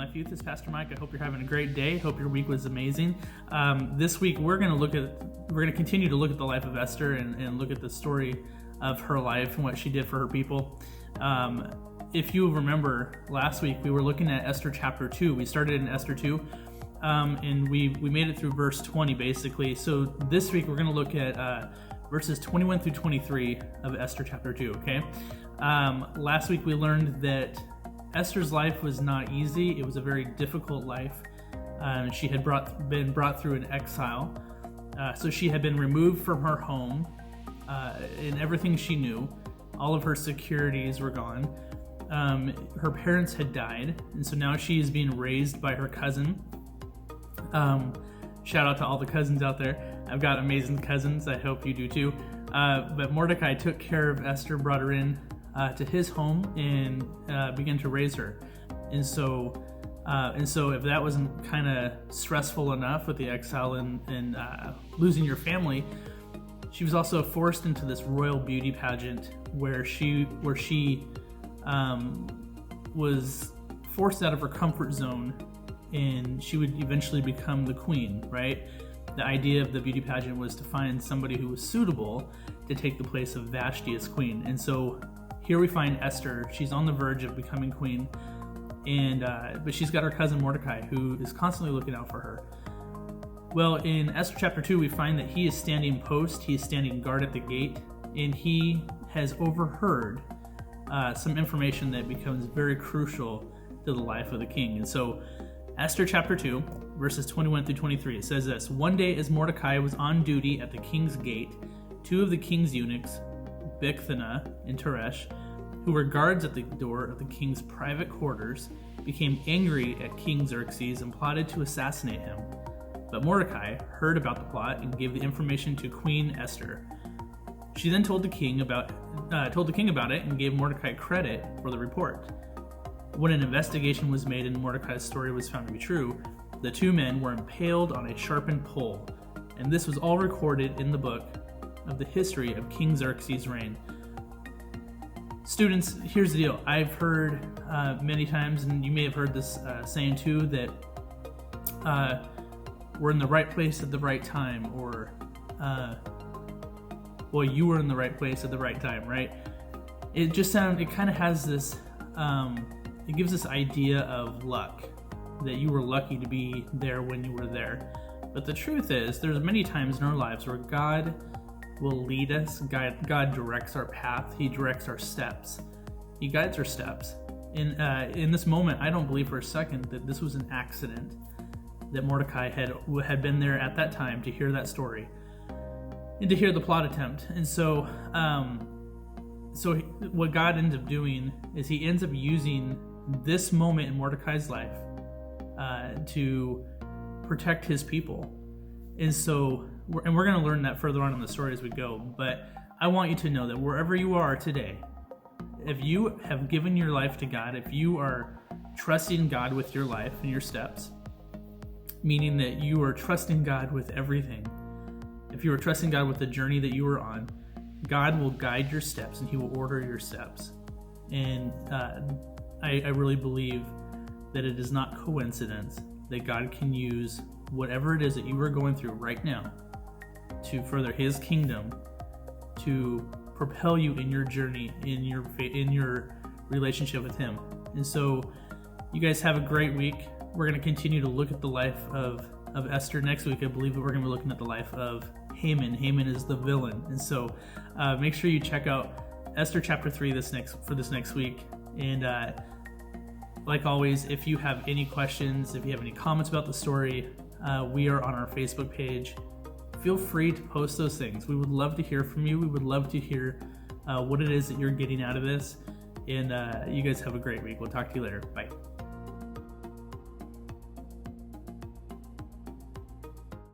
OneLife Youth. This is Pastor Mike. I hope you're having a great day. Hope your week was amazing. This week we're going to continue to look at the life of Esther and look at the story of her life and what she did for her people. If you remember, last week we were looking at Esther chapter 2. We started in Esther 2, and we made it through verse 20 basically. So this week we're going to look at verses 21 through 23 of Esther chapter 2. Okay. Last week we learned that Esther's life was not easy. It was a very difficult life. She had been brought through an exile. So she had been removed from her home and everything she knew. All of her securities were gone. Her parents had died, and so now she is being raised by her cousin. Shout out to all the cousins out there. I've got amazing cousins. I hope you do too. But Mordecai took care of Esther, brought her in to his home, and began to raise her. And so if that wasn't kind of stressful enough with the exile and losing your family, she was also forced into this royal beauty pageant where she was forced out of her comfort zone, and she would eventually become the queen, right? The idea of the beauty pageant was to find somebody who was suitable to take the place of Vashti as queen. And so here we find Esther. She's on the verge of becoming queen, but she's got her cousin Mordecai, who is constantly looking out for her. Well, in Esther chapter 2, we find that he is standing post, he is standing guard at the gate, and he has overheard some information that becomes very crucial to the life of the king. And so Esther chapter 2, verses 21 through 23, it says this: "One day as Mordecai was on duty at the king's gate, two of the king's eunuchs, Bigthana and Teresh, who were guards at the door of the king's private quarters, became angry at King Xerxes and plotted to assassinate him. But Mordecai heard about the plot and gave the information to Queen Esther. She then told the king about it and gave Mordecai credit for the report. When an investigation was made and Mordecai's story was found to be true, the two men were impaled on a sharpened pole, and this was all recorded in the book of the history of King Xerxes' reign." Students, here's the deal. I've heard many times, and you may have heard this saying too, that we're in the right place at the right time, or you were in the right place at the right time, right? It kind of has this, it gives this idea of luck, that you were lucky to be there when you were there. But the truth is, there's many times in our lives where God will lead us. God directs our path. He directs our steps. He guides our steps. In this moment, I don't believe for a second that this was an accident, that Mordecai had been there at that time to hear that story and to hear the plot attempt. And so what God ends up doing is he ends up using this moment in Mordecai's life to protect his people. And so we're going to learn that further on in the story as we go. But I want you to know that wherever you are today, if you have given your life to God, if you are trusting God with your life and your steps, meaning that you are trusting God with everything, if you are trusting God with the journey that you are on, God will guide your steps and he will order your steps. And I really believe that it is not coincidence that God can use whatever it is that you are going through right now to further his kingdom, to propel you in your journey, in your relationship with him. And so you guys have a great week. We're going to continue to look at the life of Esther. Next week, I believe that we're going to be looking at the life of Haman. Haman is the villain. And so make sure you check out Esther chapter 3 this next week. And like always, if you have any questions, if you have any comments about the story, we are on our Facebook page. Feel free to post those things. We would love to hear from you. We would love to hear what it is that you're getting out of this. And you guys have a great week. We'll talk to you later. Bye.